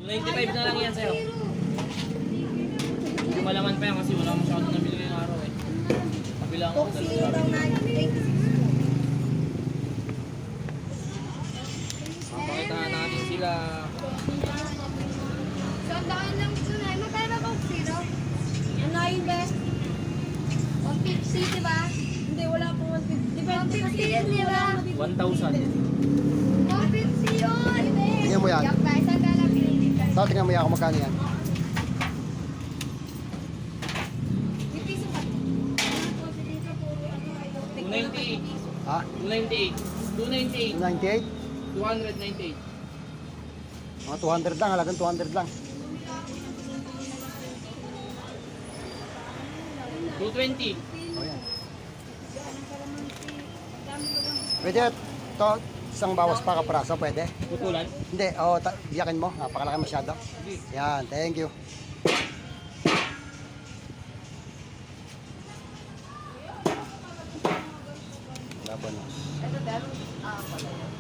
95 na lang yan sa'yo. Yung malaman pa yan kasi wala masyadong nabili ngayong araw eh. Kabilang ako Coke Zero daw na 26. Papakitaan natin sila. So, ang daan lang ito na. Magkano Coke Zero? Ano yung best? 150, di ba? Hindi, wala pong 150. Depende kasi yun, di ba? 1,000. 150 yun! Tingnan mo yan. Yak na, isang dala pinilitan. So, tingnan mo yan kung magkano yan. May piso pa. 298. Ha? 298. 298. 98? 298. Mga 200 lang, halagang 200 lang. 220. O yan. Pwede ito, isang bawas pa kapraso, pwede? Putulan? Hindi, biyakin mo, napakalaki masyado. Yan, thank you. Laban na. Ito, pero, pala yun.